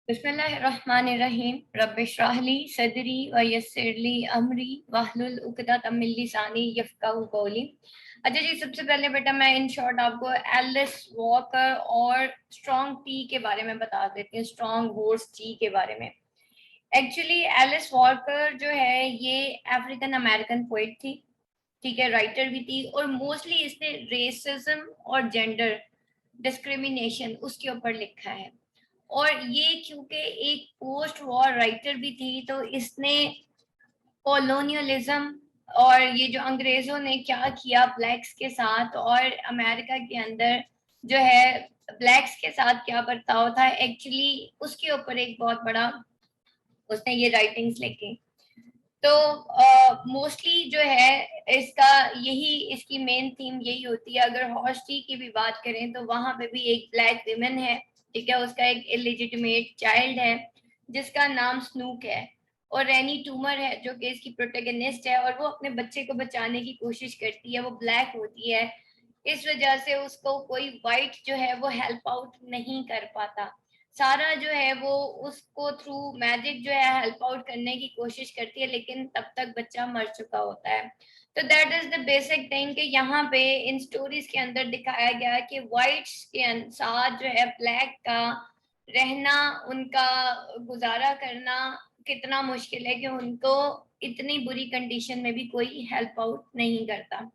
बिस्मिल्लाहिर्रहमानिर्रहीम रब्बिश्रह ली सदरी व यस्सिर ली अमरी वहलुल उक़दतम मिन लिसानी यफ़क़हू क़ौली। अच्छा जी, सबसे पहले बेटा मैं इन शॉर्ट आपको एलिस वॉकर और स्ट्रॉन्ग टी के बारे में बता देती हूँ, स्ट्रॉन्ग हॉर्स टी के बारे में। एक्चुअली एलिस वॉकर जो है ये अफ्रीकन अमेरिकन पोइट थी, ठीक है, राइटर भी थी, और मोस्टली इसने रेसिज्म और जेंडर डिस्क्रिमिनेशन उसके ऊपर लिखा है। और ये क्योंकि एक पोस्ट वॉर राइटर भी थी, तो इसने कॉलोनियलिज्म और ये जो अंग्रेजों ने क्या किया ब्लैक्स के साथ और अमेरिका के अंदर जो है ब्लैक्स के साथ क्या बर्ताव था, एक्चुअली उसके ऊपर एक बहुत बड़ा उसने ये राइटिंग्स लिखी। तो मोस्टली जो है इसका यही इसकी मेन थीम यही होती है। अगर हॉस्टी की भी बात करें तो वहां पे भी एक ब्लैक विमेन है, ठीक है, उसका एक इलिजिटिमेट चाइल्ड है जिसका नाम स्नूक है, और रेनी टूमर है जो कि इसकी प्रोटेगनिस्ट है, और वो अपने बच्चे को बचाने की कोशिश करती है। वो ब्लैक होती है, इस वजह से उसको कोई वाइट जो है वो हेल्प आउट नहीं कर पाता। सारा जो है वो उसको थ्रू मैजिक जो है हेल्प आउट करने की कोशिश करती है, लेकिन तब तक बच्चा मर चुका होता है। तो that is the basic thing कि यहाँ पे इन स्टोरीज के अंदर दिखाया गया कि वाइट्स के साथ जो है ब्लैक का रहना, उनका गुजारा करना कितना मुश्किल है, कि उनको इतनी बुरी कंडीशन में भी कोई हेल्प आउट नहीं करता।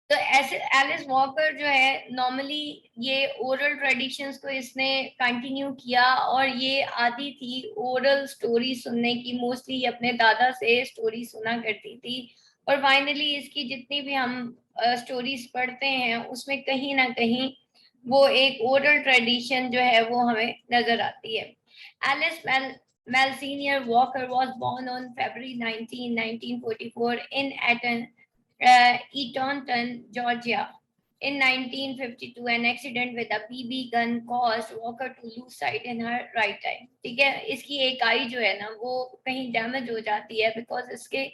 तो ऐसे एलिस वॉकर जो है नॉर्मली ये ओरल ट्रेडिशंस को इसने कंटिन्यू किया, और ये आदी थी ओरल स्टोरी सुनने की, मोस्टली अपने दादा से स्टोरी सुना करती थी। और फाइनली इसकी जितनी भी हम स्टोरीज पढ़ते हैं उसमें कहीं ना कहीं वो एक ओरल ट्रेडिशन जो है वो हमें नजर आती है। Alice Malsenior Walker was born on February 19, 1944 in Eatonton, Georgia. In 1952, an accident with a BB gun caused Walker to lose sight in her right eye. ठीक है, इसकी एक आई जो है ना वो कहीं डैमेज हो जाती है बिकॉज इसके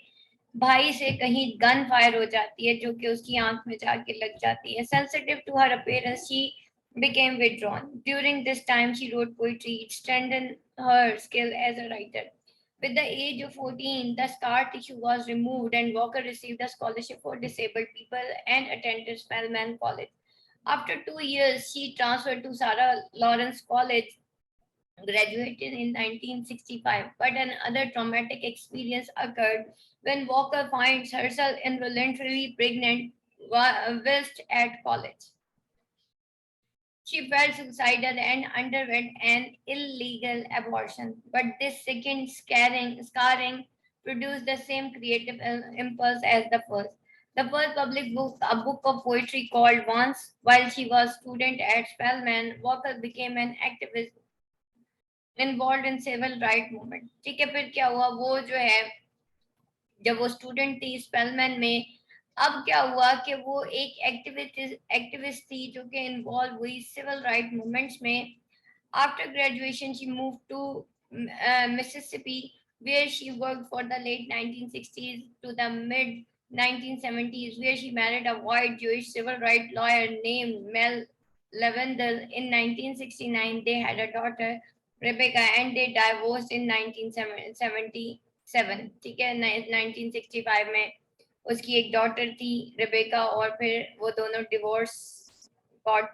भाई से कहीं गन फायर हो जाती है जो कि उसकी आंख में जाके लग जाती है। Sensitive to her appearance, she became withdrawn. During this time, she wrote poetry. It strengthened her skill as a writer. With the age of 14, the scar tissue was removed and Walker received a scholarship for disabled people and attended Spelman College. After 2 years, she transferred to Sarah Lawrence College, graduated in 1965, but another traumatic experience occurred when Walker finds herself involuntarily pregnant whilst at college. She felt suicidal and underwent an illegal abortion, but this second scarring produced the same creative impulse as the first. The first public book, a book of poetry called Once, while she was student at Spelman, Walker became an activist involved in civil rights movement. ठीक है, फिर क्या हुआ, वो जो है जब वो स्टूडेंट थी स्पेलमैन में, अब क्या हुआ कि वो एक एक्टिविस्ट थी जो कि इन्वॉल्व हुई सिविल राइट मूवमेंट्स में। After graduation she move two Mississippi where she worked for the late 1960s to the mid 1970s, where she married a white Jewish civil rights lawyer named Mel Levendel. In 1969 they had a daughter Rebecca, and they divorced in 1977। ठीक है, 1965 में उसकी एक daughter थी Rebecca, और फिर वो दोनों divorce got.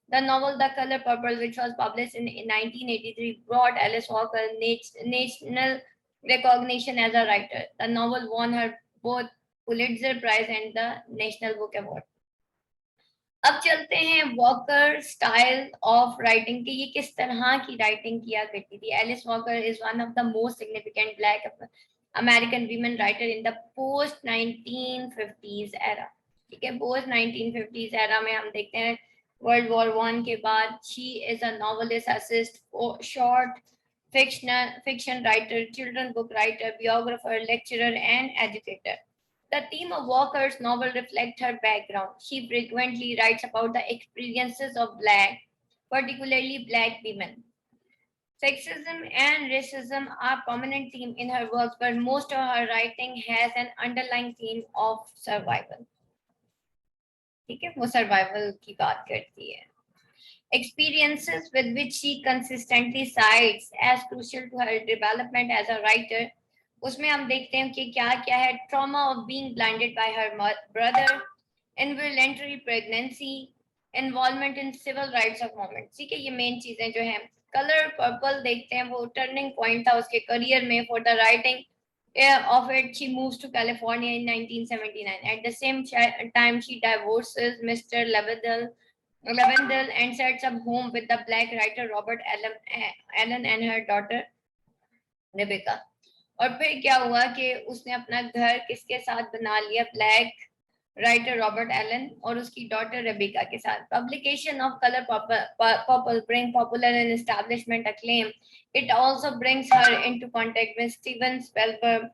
The novel The Color Purple, which was published in 1983, brought Alice Walker national recognition as a writer. The novel won her both Pulitzer Prize and the National Book Award. अब चलते हैं walker style of writing की, ये किस तरह की writing किया करती थी। Alice Walker is one of the most significant black American women writer in the post 1950s era. ठीक है, पोस्ट 1950s एरा में हम देखते हैं वर्ल्ड वॉर वन के बाद she is a novelist, assist, short fiction writer, children book writer, biographer, lecturer, and educator. The theme of Walker's novel reflects her background. She frequently writes about the experiences of particularly Black women. Sexism and racism are prominent themes in her works, but most of her writing has an underlying theme of survival. ठीक है, वो survival की बात करती है। experiences with which she consistently cites as crucial to her development as a writer. उसमें हम देखते हैं कि क्या क्या है. Trauma of being blinded by her brother, involuntary pregnancy, involvement in civil rights of movement. ठीक है, ये मेन चीजें जो हैं. कलर पर्पल देखते हैं, वो टर्निंग पॉइंट था उसके करियर में. For the writing of it, she moves to California in 1979. At the same time, she divorces Mr. Lavendel and sets up home with the black writer Robert Allen and her daughter Rebecca. और फिर क्या हुआ कि उसने अपना घर किसके साथ बना लिया? ब्लैक राइटर रॉबर्ट एलन और उसकी डॉटर रेबिका के साथ. Publication of colour purple bring popular and establishment acclaim. It also brings her into contact with Steven Spielberg,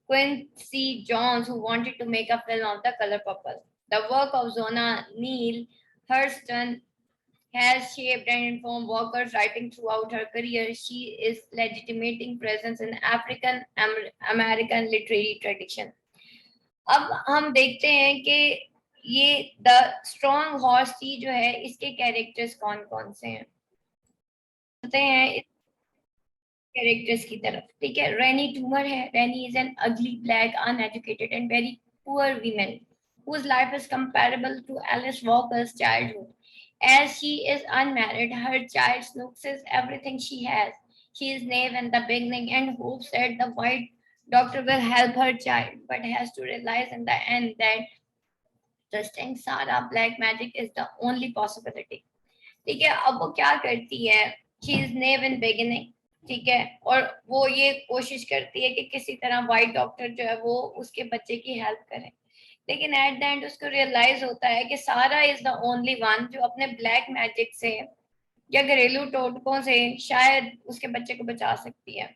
Quincy Jones, who wanted to make a film of The Color Purple. The work of Zona Neale Hurston has shaped and informed Walker's writing throughout her career. She is legitimating presence in African American literary tradition. अब हम देखते हैं कि ये the strong horse सी जो है, इसके characters कौन कौन से हैं. चलते हैं कैरेक्टर्स की तरफ. ठीक है, रेनी टूमर है. Rannie is an ugly black uneducated and very poor women whose life is comparable to Alice Walker's childhood. As she is unmarried, her child Snooks is everything she has. She is naive in the beginning and hopes that the white doctor will help her child, but has to realize in the end that trusting Sarah black magic is the only possibility. ठीक है, अब वो क्या करती है? She is naive in beginning. ठीक है, और वो ये कोशिश करती है कि किसी तरह वाइट डॉक्टर जो है वो उसके बच्चे की हेल्प करे. लेकिन एट द एंड उसको रियलाइज होता है कि सारा इज द ओनली वन जो अपने ब्लैक मैजिक से या घरेलू टोटकों से शायद उसके बच्चे को बचा सकती है.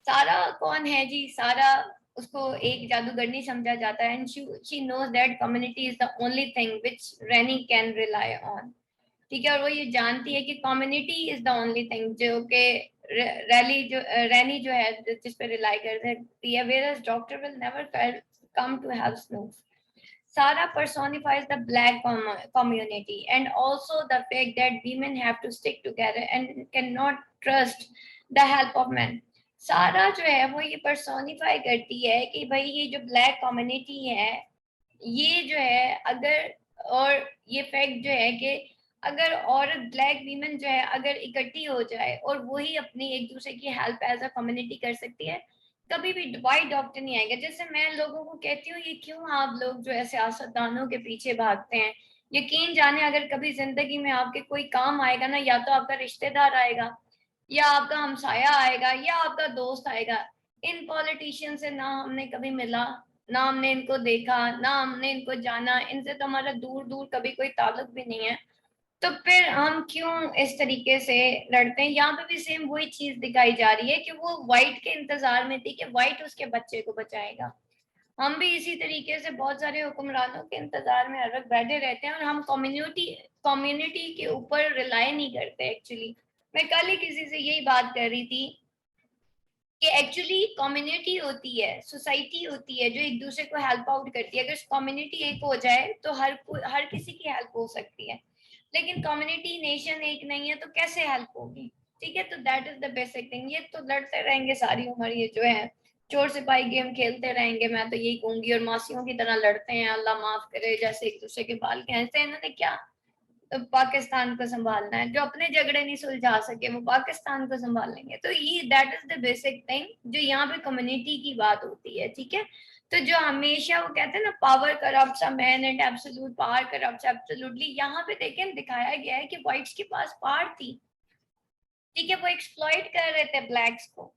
सारा कौन है जी? सारा उसको एक जादूगरनी समझा जाता है. And she knows that community is the only thing which Rannie can rely on. ठीक है, और वो ये जानती है कि community is the only thing जो कि रेनी जो है जिस पे रिलाई कर सकती है. Where doctor will never come to help Snooks. Sarah personifies the black community and also the fact that women have to stick together and cannot trust the help of men. सारा जो है वो ये personify करती है कि भाई ये जो ब्लैक कम्युनिटी है ये जो है अगर, और ये फैक्ट जो है कि अगर औरत ब्लैक वीमेन जो है अगर इकट्ठी हो जाए और वही अपनी एक दूसरे की हेल्प एज अ कम्युनिटी कर सकती है, कभी भी वाइट डॉक्टर नहीं आएगा. जैसे मैं लोगों को कहती हूँ, ये क्यों आप लोग जो है सियासतदानों के पीछे भागते हैं? यकीन जाने अगर कभी जिंदगी में आपके कोई काम आएगा ना, या तो आपका रिश्तेदार आएगा या आपका हमसाया आएगा या आपका दोस्त आएगा. इन पॉलिटिशियन से ना हमने कभी मिला, ना हमने इनको देखा, ना हमने इनको जाना, इनसे तो हमारा दूर दूर कभी कोई ताल्लुक भी नहीं है. तो फिर हम क्यों इस तरीके से लड़ते हैं? यहाँ पे भी सेम वही चीज दिखाई जा रही है कि वो वाइट के इंतजार में थी कि वाइट उसके बच्चे को बचाएगा. हम भी इसी तरीके से बहुत सारे हुक्मरानों के इंतजार में हर वक्त बैठे रहते हैं और हम कम्युनिटी के ऊपर रिलाई नहीं करते. एक्चुअली मैं कल ही किसी से यही बात कर रही थी कि एक्चुअली कम्युनिटी होती है, सोसाइटी होती है जो एक दूसरे को हेल्प आउट करती है. अगर कम्युनिटी एक हो जाए तो हर किसी की हेल्प हो सकती है. लेकिन कम्युनिटी नेशन एक नहीं है तो कैसे हेल्प होगी? ठीक है, तो that is the basic thing. ये तो लड़ते रहेंगे सारी उम्र, ये जो है चोर सिपाही गेम खेलते रहेंगे, मैं तो यही कहूंगी. और मासियों की तरह लड़ते हैं, अल्लाह माफ करे, जैसे एक दूसरे के बाल के. ऐसे इन्होंने क्या तो पाकिस्तान को संभालना है? जो अपने झगड़े नहीं सुलझा सके वो पाकिस्तान को संभाल लेंगे. तो ये that is the basic thing जो यहाँ पे कम्युनिटी की बात होती है. ठीक है, तो जो हमेशा वो कहते हैं ना power corrupts a man and absolute power corrupts absolutely, यहाँ पे देखें दिखाया गया है कि व्हाइट्स के पास पावर थी. ठीक है, वो एक्सप्लॉइट कर रहे थे ब्लैक्स को.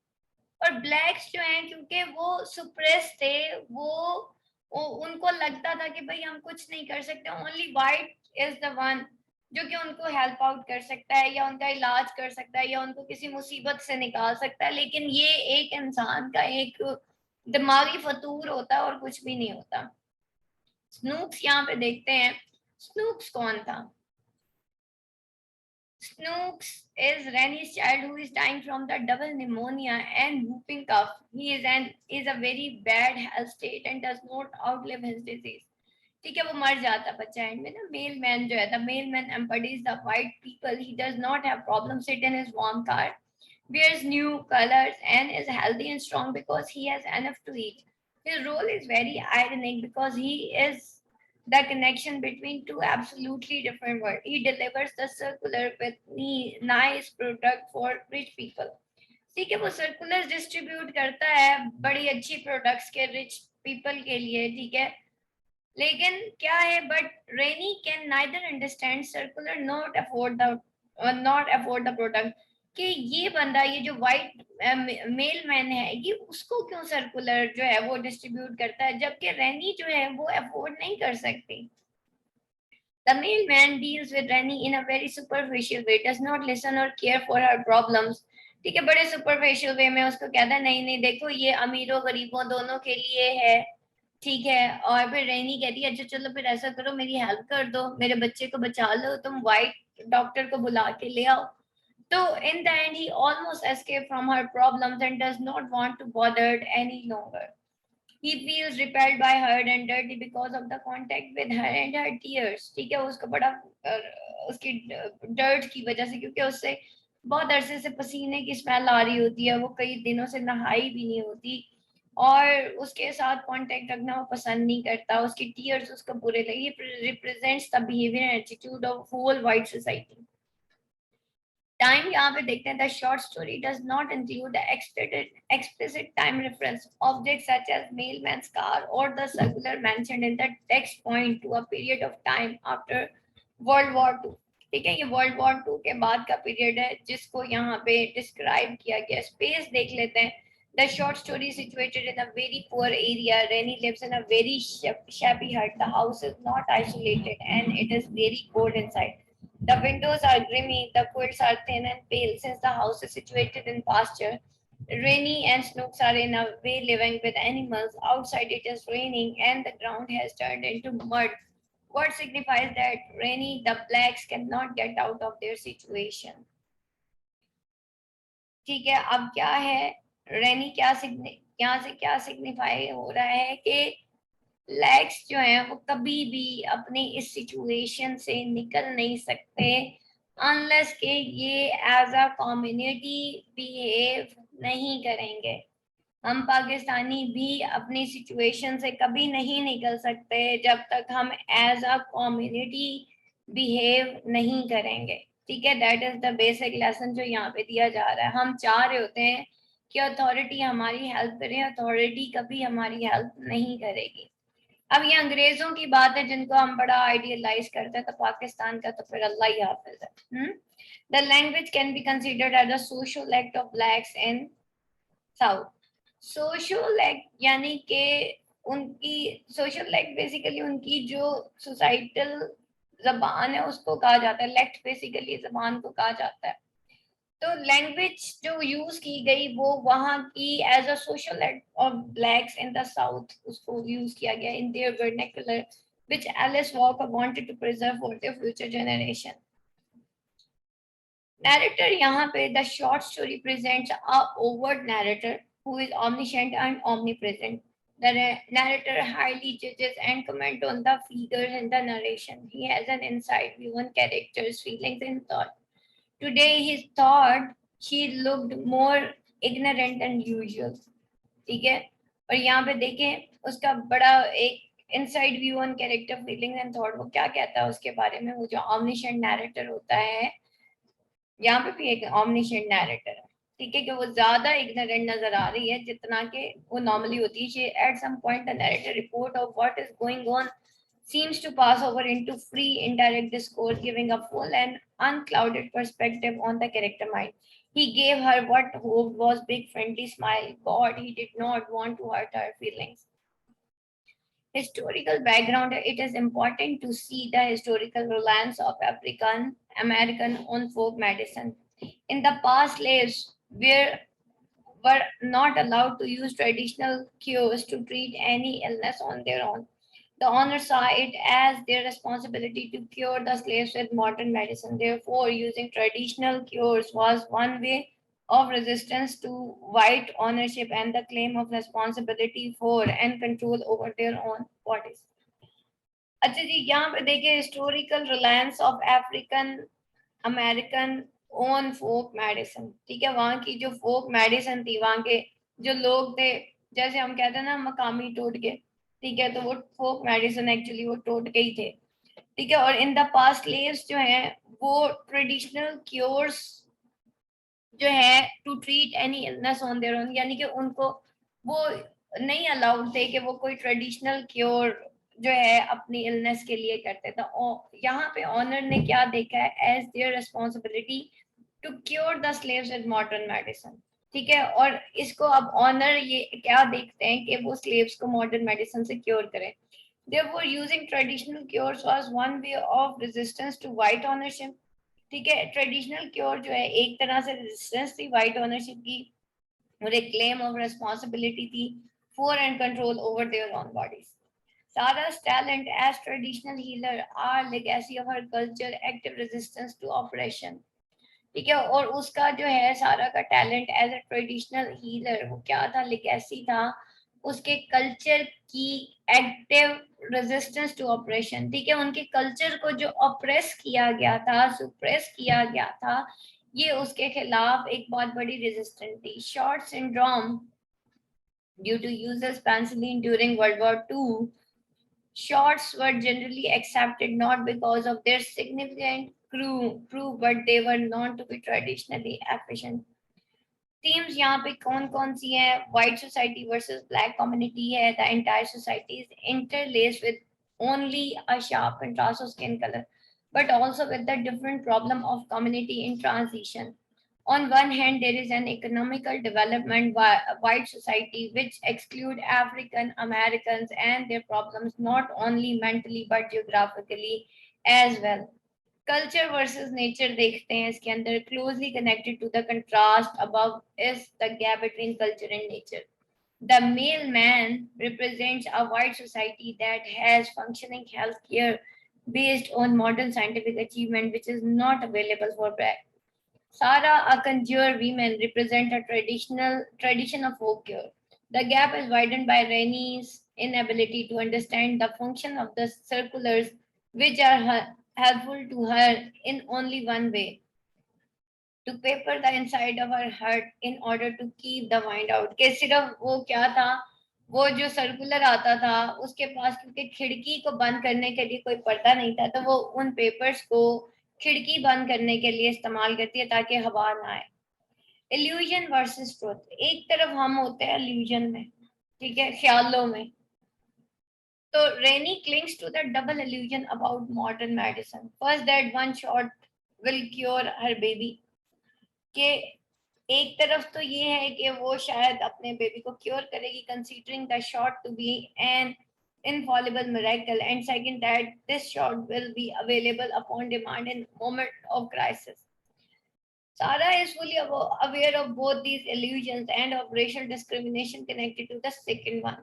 और ब्लैक्स जो हैं क्योंकि वो सुप्रेस थे, वो उनको लगता था कि भाई हम कुछ नहीं कर सकते, only white is the one जो कि उनको हेल्प आउट कर सकता है या उनका इलाज कर सकता है या उनको किसी मुसीबत से निकाल सकता है. लेकिन ये एक इंसान का एक दिमागी फतूर होता है और कुछ भी नहीं होता. स्नूक्स यहाँ पे देखते हैं. स्नूक्स कौन था? Snooks is Rennie's child who is dying from the double pneumonia and whooping cough. He is a very bad health state and does not outlive his disease. ठीक है, वो मर जाता बच्चा एंड में ना। मेल मैन जो है, the mail man embodies the white people, he does not have problem sit in his warm car, wears new colors and is healthy and strong because he has enough to eat. His role is very ironic because he is the connection between two absolutely different worlds. He delivers the circular with nice product for rich people. ठीक है, वो circular distribute करता है बड़ी अच्छी products के rich people के लिए, ठीक है, लेकिन क्या है, but rainy can neither understand circular not afford the product, कि ये बंदा, ये जो वाइट मेल मैन है, ये उसको क्यों सर्कुलर जो है वो डिस्ट्रीब्यूट करता है, जबकि रेनी जो है वो अफोर्ड नहीं कर सकती। The mailman deals with Rani in a very superficial way, does not listen or care for her problems. ठीक है, बड़े सुपरफिशियल वे में उसको कहता है नहीं नहीं देखो ये अमीरों गरीबों दोनों के लिए है, ठीक है। और फिर रेनी कहती है अच्छा चलो फिर ऐसा करो मेरी हेल्प कर दो, मेरे बच्चे को बचा लो, तुम वाइट डॉक्टर को बुला के ले आओ। तो in the end he almost escaped from her problems and does not want to bother any longer. He feels repelled by her and dirty because of the contact with her and her tears. ठीक है, उसको बड़ा उसकी dirt की वजह से, क्योंकि उससे बहुत अरसे से पसीने की स्मेल आ रही होती है, वो कई दिनों से नहाई भी नहीं होती और उसके साथ कांटेक्ट रखना वो पसंद नहीं करता, उसकी टीयर्स उसको बुरे लगे। Represents the behaviour and attitude of whole white society. Time यहाँ पे देखते हैं, the short story does not include the explicit time reference objects such as mailman's car or the circular mentioned in the text point to a period of time after World War II। ठीक है, ये World War II के बाद का period है जिसको यहाँ पे डिस्क्राइब किया गया। स्पेस देख लेते हैं। The short story is situated in a very poor area. Rennie lives in a very shabby hut. The house is not isolated and it is very cold inside. The windows are grimy, the quilts are thin and pale since the house is situated in pasture. Rainy and Snooks are in a way living with animals. Outside it is raining and the ground has turned into mud. What signifies that Rainy, the blacks cannot get out of their situation. ठीक है, अब क्या है, रेनी यहाँ से क्या signify हो रहा है कि ब्लैक्स जो हैं वो कभी भी अपनी इस सिचुएशन से निकल नहीं सकते अनलेस के ये एज अ कम्युनिटी बिहेव नहीं करेंगे। हम पाकिस्तानी भी अपनी सिचुएशन से कभी नहीं निकल सकते जब तक हम एज अ कम्युनिटी बिहेव नहीं करेंगे। ठीक है, that is the basic lesson जो यहाँ पे दिया जा रहा है। हम चाह रहे होते हैं कि अथॉरिटी हमारी हेल्प करे, अथॉरिटी कभी हमारी हेल्प नहीं करेगी। अब ये अंग्रेजों की बात है जिनको हम बड़ा आइडियलाइज करते हैं, तो पाकिस्तान का तो फिर अल्लाह ही हाफिज है। The language can be considered as a social act of blacks in South. Social act यानी कि उनकी सोशल एक्ट बेसिकली उनकी जो सोसाइटल जबान है उसको कहा जाता है, लेक्ट बेसिकली जबान को कहा जाता है। तो लैंग्वेज जो यूज की गई वो वहाँ की as a social act of blacks in the South उसको यूज किया गया in their vernacular which Alice Walker wanted to preserve for their future generation. Narrator यहाँ पे the short story presents a overt narrator who is omniscient and omnipresent. The narrator highly judges and comments on the figures in the narration. He has an inside view on characters, feelings and thought. Today he thought she looked more ignorant than usual. ठीक है, और यहाँ पे देखें उसका बड़ा एक inside view on character, feelings and thought, वो क्या कहता है उसके बारे में। वो जो ऑमनिशेंट नैरेटर होता है, यहाँ पे भी एक ऑमनिशेंट नैरेटर है, ठीक है, कि वो ज्यादा इग्नोरेंट नजर आ रही है जितना कि वो नॉर्मली होती है। She at some point the narrator report of what is going on seems to pass over into free indirect discourse, giving a full and unclouded perspective on the character mind. He gave her what hoped was big friendly smile. God, he did not want to hurt her feelings. Historical background, it is important to see the historical reliance of African American on folk medicine. In the past, slaves were not allowed to use traditional cures to treat any illness on their own. The owners saw it as their responsibility to cure the slaves with modern medicine. Therefore, using traditional cures was one way of resistance to white ownership and the claim of responsibility for and control over their own bodies. अच्छा जी, यहाँ पे देखिए historical reliance of African American own folk medicine, ठीक है, वहाँ की जो फोक medicine थी, वहाँ के जो लोग थे, जैसे हम कहते हैं ना मकामी टोटके, ठीक है, तो वो फोक मेडिसिन एक्चुअली वो टोटके ही थे, ठीक है। और इन द पास्ट स्लेव्स जो हैं वो ट्रेडिशनल क्योर्स जो है to treat any illness on their own, यानी कि उनको वो नहीं अलाउड थे कि वो कोई ट्रेडिशनल क्योर जो है अपनी इलनेस के लिए करते थे। और यहाँ पे ऑनर ने क्या देखा है as their responsibility to cure the slaves with modern medicine, ठीक है। और इसको अब ऑनर ये क्या देखते हैं कि वो स्लेव्स को मॉडर्न मेडिसिन से क्योर करें। Therefore, using traditional cures was one way of resistance to white ownership, ठीक है। ट्रेडिशनल क्योर जो है एक तरह से रेजिस्टेंस थी वाइट ओनरशिप की, और एक क्लेम ऑफ रिस्पॉन्सिबिलिटी थी for and control over their own bodies. Sarah's talent as traditional healer are legacy of her culture, active resistance to oppression, ठीक है। और उसका जो है सारा का talent as a traditional healer वो क्या था, लिगेसी था उसके कल्चर की, एक्टिव रेजिस्टेंस टू ऑपरेशन, ठीक है। उनके कल्चर को जो ऑप्रेस किया गया था, सुप्रेस किया गया था, ये उसके खिलाफ एक बहुत बड़ी रेजिस्टेंस थी। Shot syndrome due to users penicillin during World War two, shots were generally accepted not because of their significant proof, but they were known to be traditionally efficient. Themes यहाँ पे कौन कौन सी हैं? White society versus black community है, the entire society is interlaced with only a sharp contrast of skin color, but also with the different problem of community in transition. On one hand, there is an economical development by white society which exclude African Americans and their problems not only mentally but geographically as well. Culture versus nature देखते हैं इसके अंदर, closely connected to the contrast above is the gap between culture and nature. The male man represents a white society that has functioning healthcare based on modern scientific achievement, which is not available for black. Sarah, a conjure women, represent a tradition of folk cure. The gap is widened by Rainey's inability to understand the function of the circulars, which are helpful to her in only one way, to paper the inside of her heart in order to keep the mind out. कि सिर्फ वो क्या था, वो जो circular आता था उसके पास, क्योंकि खिड़की को बंद करने के लिए कोई पर्दा नहीं था, तो वो उन पेपर्स को खिड़की बंद करने के लिए इस्तेमाल करती है ताकि हवा ना आए। इल्यूजन वर्सेस ट्रुथ, एक तरफ हम होते हैं इल्यूजन में, ठीक है, ख्यालों में। तो Rannie clings to the double illusion about modern medicine. First that one shot will cure her baby, के एक तरफ तो ये है कि वो शायद अपने बेबी को क्योर करेगी, considering the shot to be an infallible miracle, and second that this shot will be available upon demand in moment of crisis. Sarah is fully aware of both these illusions and of racial discrimination connected to the second one.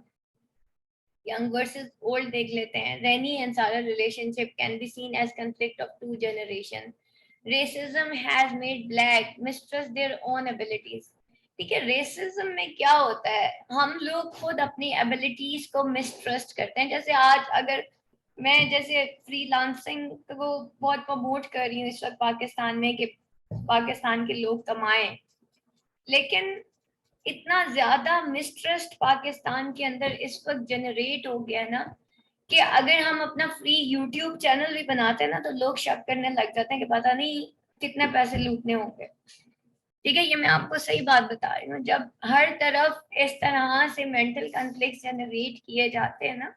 Young versus old देख लेते हैं। Rennie and Sarah relationship can be seen as conflict of two generations. Racism has made black mistrust their own abilities. ठीक है, racism में क्या होता है, हम लोग खुद अपनी एबिलिटीज को मिसट्रस्ट करते हैं। जैसे आज अगर मैं जैसे फ्रीलांसिंग को बहुत प्रमोट कर रही हूँ इस वक्त पाकिस्तान में कि पाकिस्तान के लोग कमाएं, लेकिन इतना ज्यादा मिसट्रस्ट पाकिस्तान के अंदर इस वक्त जनरेट हो गया ना कि अगर हम अपना फ्री यूट्यूब चैनल भी बनाते हैं ना तो लोग शक करने लग जाते हैं कि पता नहीं कितने पैसे लूटने होंगे। ठीक है, ये मैं आपको सही बात बता रही हूँ। जब हर तरफ इस तरह से मेंटल कॉन्फ्लिक्ट जनरेट किए जाते हैं ना,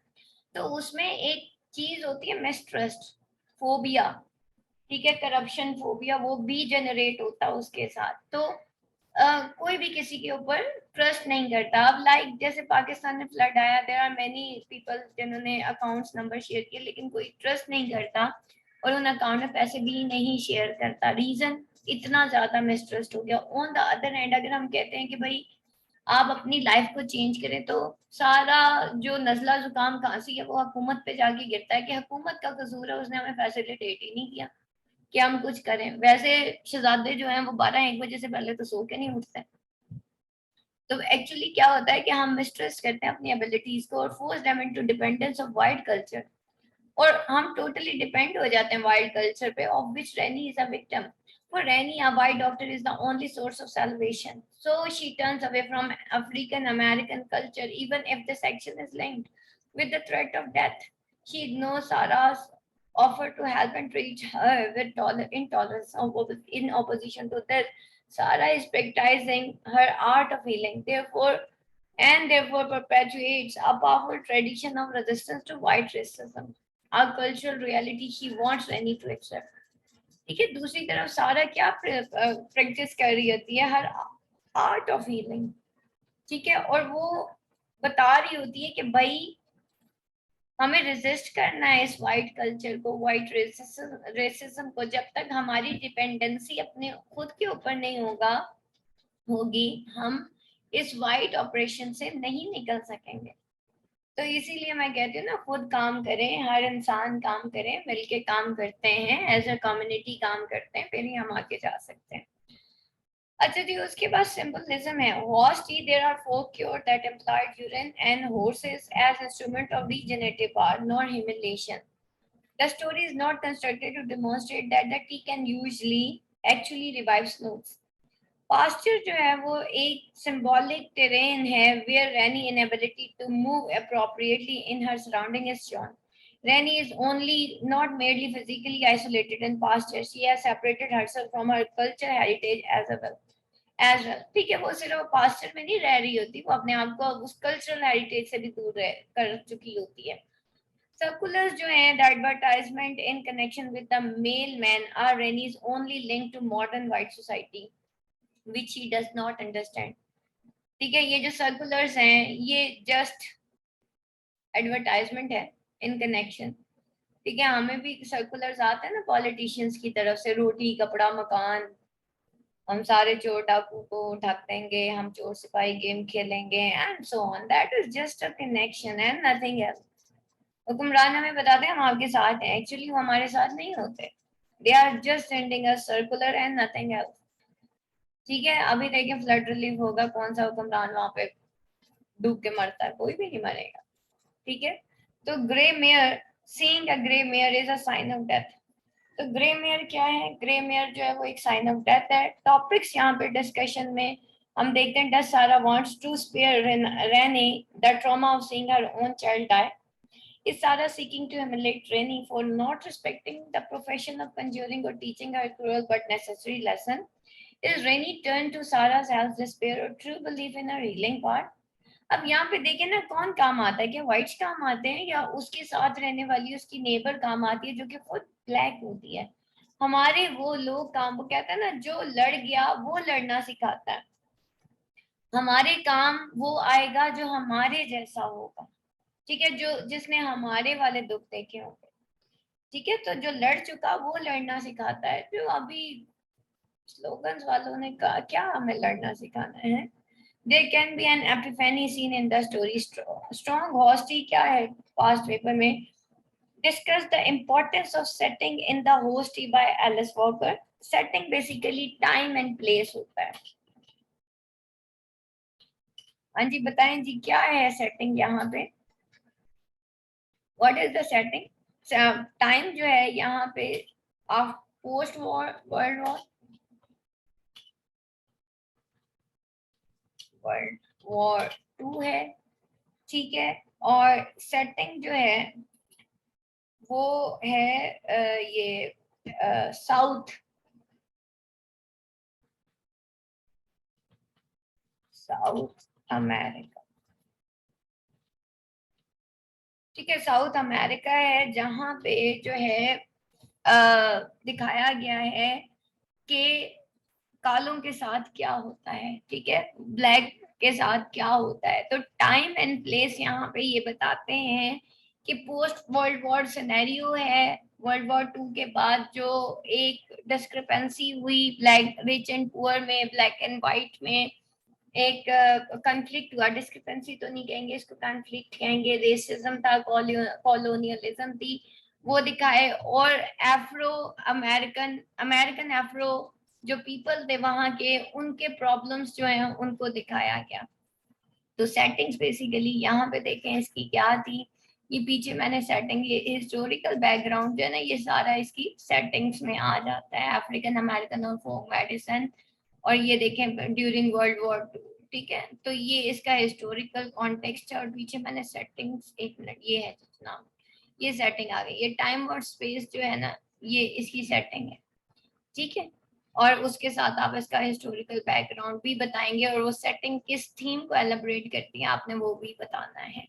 तो उसमें एक चीज होती है मिसट्रस्ट, फोबिया, ठीक है, करप्शन फोबिया, वो भी जनरेट होता है उसके साथ। तो कोई भी किसी के ऊपर ट्रस्ट नहीं करता। अब लाइक जैसे पाकिस्तान में फ्लड आया, देयर आर मेनी पीपल जिन्होंने अकाउंट्स नंबर शेयर किए, लेकिन कोई ट्रस्ट नहीं करता और उन अकाउंट में पैसे भी नहीं शेयर करता। रीजन, इतना ज्यादा मिसट्रस्ट हो गया। ऑन द अदर हैंड अगर हम कहते हैं कि भाई आप अपनी लाइफ को चेंज करें, तो सारा जो नजला जुकाम खांसी है वो हुकूमत पे जाके गिरता है कि हुकूमत का कसूर है, उसने हमें फैसिलिटेट ही नहीं किया कि हम कुछ करें। वैसे शहजादे जो हैं वो 12-1 बजे से पहले तो सो के नहीं उठते। तो एक्चुअली क्या होता है कि हम मिसट्रस्ट करते हैं अपनी एबिलिटीज को और force them into dependence of white culture. और हम टोटली डिपेंड हो जाते हैं वाइट कल्चर पे, of which Rannie is a victim. For Rani, a white doctor is the only source of salvation. So she turns away from African American culture, even if the section is linked with the threat of death. She ignores Sarah's offer to help and treat her with intolerance in opposition to this. Sarah is practicing her art of healing, therefore perpetuates a powerful tradition of resistance to white racism, a cultural reality she wants Rani to accept. ठीक है, दूसरी तरफ सारा क्या practice कर रही होती है, हर आर्ट ऑफ हीलिंग. ठीक है, और वो बता रही होती है कि भाई हमें रेजिस्ट करना है इस वाइट कल्चर को, वाइट रेसिज्म को. जब तक हमारी डिपेंडेंसी अपने खुद के ऊपर नहीं होगी, हम इस वाइट ऑपरेशन से नहीं निकल सकेंगे. तो इसीलिए मैं कहती हूँ ना, खुद काम करें, हर इंसान काम करें, मिलके काम करते हैं, एज अ कम्युनिटी काम करते हैं, फिर ही हम आगे जा सकते हैं. अच्छा जी, उसके बाद सिंबलिज्म है. Horse tea, there are folk cure that employed urine and horses as instrument of regenerative power, nor humiliation. The story is not constructed to demonstrate that the tea can usually actually revive snooze. Pasture जो है वो एक symbolic terrain है where Rani inability to move appropriately in her surrounding is shown. Rani is only not merely physically isolated in pasture, she has separated herself from her culture heritage as well. ठीक है, वो सिर्फ pastor में नहीं रह रही होती, वो अपने आप को उस कल्चरल हेरिटेज से भी दूर कर चुकी होती है. Circulars जो हैं, the advertisement in connection with the mailman are Rani's only link to modern white society, which he does not understand. ठीक है, ये जो सर्कुलर्स हैं ये जस्ट एडवर्टाइजमेंट है इन कनेक्शन. ठीक है, हमें भी सर्कुलर्स आते हैं ना पॉलिटिशियंस की तरफ से, रोटी कपड़ा मकान, हम सारे चोर डाकू को ढक देंगे, हम चोर सिपाही गेम खेलेंगे and so on. That is just a connection and nothing else. हुक्मरान हमें बताते हैं हम आपके साथ हैं, एक्चुअली वो हमारे साथ नहीं होते. They are just sending a circular and nothing else. ठीक है, अभी देखिए फ्लड रिलीफ होगा, कौन सा हुक्मरान वहां पे डूब के मरता है? कोई भी नहीं मरेगा. ठीक है, तो grey mare, seeing a grey mare is a sign of death. तो ग्रे मेयर क्या है? ग्रे मेयर जो है वो एक साइन ऑफ डेथ है. टॉपिक्स यहाँ पे डिस्कशन में हम देखते हैं. Does Sarah wants to spare Rani the trauma of seeing her own child die? Is Sarah seeking to humiliate Rani for not respecting the profession of conjuring or teaching her cruel but necessary lesson? Is Rani turned to Sarah's self-despair or true belief in her healing part? अब यहाँ पे देखें ना, कौन काम आता है? क्या व्हाइट्स काम आते हैं या उसके साथ रहने वाली उसकी नेबर काम आती है जो कि खुद ब्लैक होती है? हमारे वो लोग काम, वो कहता है ना, जो लड़ गया वो लड़ना सिखाता है. हमारे काम वो आएगा जो हमारे जैसा होगा. ठीक है, जो जिसने हमारे वाले दुख देखे होंगे. ठीक है, तो जो लड़ चुका वो लड़ना सिखाता है. जो अभी स्लोगन्स वालों ने कहा, क्या हमें लड़ना सिखाना है? There can be an epiphany scene in the story. Strong hostie क्या है? Past paper में discuss the importance of setting in the hostie by Alice Walker. Setting basically time and place होता है. हाँ जी, बताएं जी, क्या है सेटिंग यहाँ पे? What is the setting? Time जो है यहाँ पे पोस्ट वर्ल्ड वॉर 2 है. ठीक है, और सेटिंग जो है वो है ये साउथ अमेरिका. ठीक है, साउथ अमेरिका है, जहाँ पे जो है दिखाया गया है कि कालों के साथ क्या होता है. ठीक है, ब्लैक के साथ क्या होता है. तो टाइम एंड प्लेस यहाँ पे ये बताते हैं कि पोस्ट वर्ल्ड वॉर सिनेरियो है. वर्ल्ड वॉर 2 के बाद जो एक डिस्क्रिपेंसी हुई ब्लैक रिच एंड पुअर में, ब्लैक एंड व्हाइट में एक कॉन्फ्लिक्ट हुआ. डिस्क्रिपेंसी तो नहीं कहेंगे इसको, कॉन्फ्लिक्ट कहेंगे. रेसिज्म था, कॉलोनियलिज्म थी, वो दिखाए. और एफ्रो अमेरिकन एफ्रो जो पीपल थे वहां के, उनके प्रॉब्लम्स जो हैं उनको दिखाया गया. तो सेटिंग्स बेसिकली यहाँ पे देखें इसकी क्या थी. ये पीछे मैंने सेटिंग, ये हिस्टोरिकल बैकग्राउंड जो है ना, ये सारा इसकी सेटिंग्स में आ जाता है, अफ्रीकन अमेरिकन और फोक मेडिसिन। और ये देखें ड्यूरिंग वर्ल्ड वॉर 2, ठीक है। तो ये इसका हिस्टोरिकल कॉन्टेक्स्ट है। और पीछे मैंने सेटिंग्स, एक मिनट, ये है जितना, ये सेटिंग आ गई। ये टाइम और स्पेस जो है ना, ये इसकी सेटिंग है, ठीक है। और उसके साथ आप इसका हिस्टोरिकल बैकग्राउंड भी बताएंगे, और वो सेटिंग किस थीम को एलिब्रेट करती है आपने वो भी बताना है।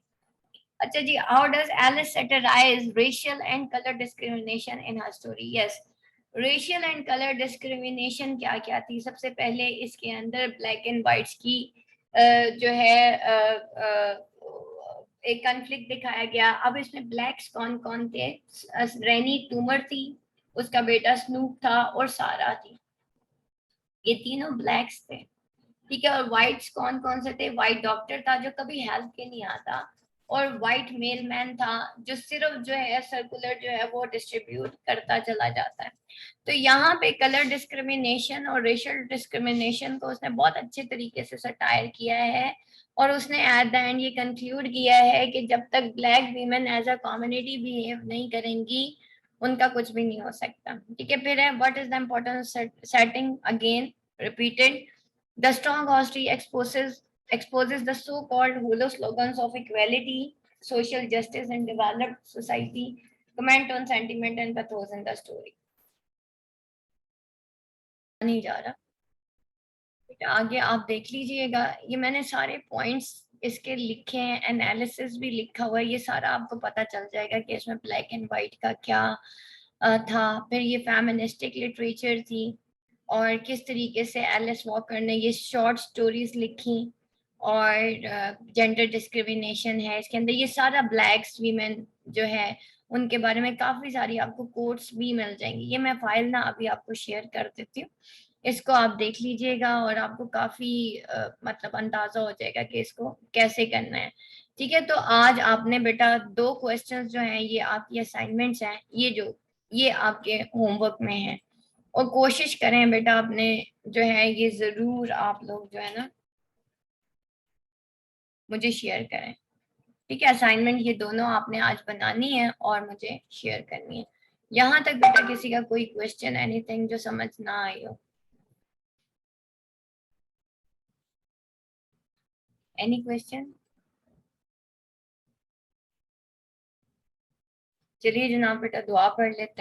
अच्छा जी, how does Alice satirise racial and colour discrimination in her story? Yes, racial and colour discrimination क्या क्या थी? सबसे पहले इसके अंदर ब्लैक एंड वाइट्स की जो है एक कॉन्फ्लिक्ट दिखाया गया। अब इसमें ब्लैक्स कौन कौन थे? रेनी टूमर थी, उसका बेटा स्नूप था, और सारा थी। ये तीनों ब्लैक्स थे, ठीक है। और व्हाइट्स कौन कौन से थे? व्हाइट डॉक्टर था जो कभी हेल्प के नहीं आता, और व्हाइट मेल मैन था जो सिर्फ जो है सर्कुलर जो है वो डिस्ट्रीब्यूट करता चला जाता है। तो यहाँ पे कलर डिस्क्रिमिनेशन और रेशियल डिस्क्रिमिनेशन को उसने बहुत अच्छे तरीके से सटायर किया है। और उसने एट द एंड ये कंक्लूड किया है कि जब तक black women as a community behave नहीं करेंगी, उनका कुछ भी नहीं हो सकता, ठीक है। फिर है what is the importance setting, again repeated, the strong honesty exposes the so-called hollow slogans of equality, social justice, and developed society. Comment on sentiment and pathos in the story. नहीं जा रहा बेटा, आगे आप देख लीजिएगा। ये मैंने सारे पॉइंट्स इसके लिखे हैं, एनालिसिस भी लिखा हुआ है, ये सारा आपको पता चल जाएगा कि इसमें ब्लैक एंड वाइट का क्या था। फिर ये फेमिनिस्टिक लिटरेचर थी, और किस तरीके से एलिस वॉकर ने ये शॉर्ट स्टोरीज लिखी, और जेंडर डिस्क्रिमिनेशन है इसके अंदर। ये सारा ब्लैक्स वीमेन जो है उनके बारे में काफ़ी सारी आपको कोट्स भी मिल जाएंगी। ये मैं फाइल ना अभी आपको शेयर कर देती हूँ, इसको आप देख लीजिएगा, और आपको काफ़ी मतलब अंदाज़ा हो जाएगा कि इसको कैसे करना है, ठीक है। तो आज आपने बेटा 2 क्वेश्चंस जो हैं ये आपकी असाइनमेंट्स हैं, ये आपके होमवर्क में हैं। और कोशिश करें बेटा आपने जो है ये ज़रूर आप लोग जो है ना मुझे शेयर करें, ठीक है। असाइनमेंट ये दोनों आपने आज बनानी है और मुझे शेयर करनी है। यहाँ तक बेटा किसी का कोई क्वेश्चन, एनीथिंग जो समझ ना आई हो? Any question? चलिए जनाब बेटा दुआ पढ़ लेते हैं।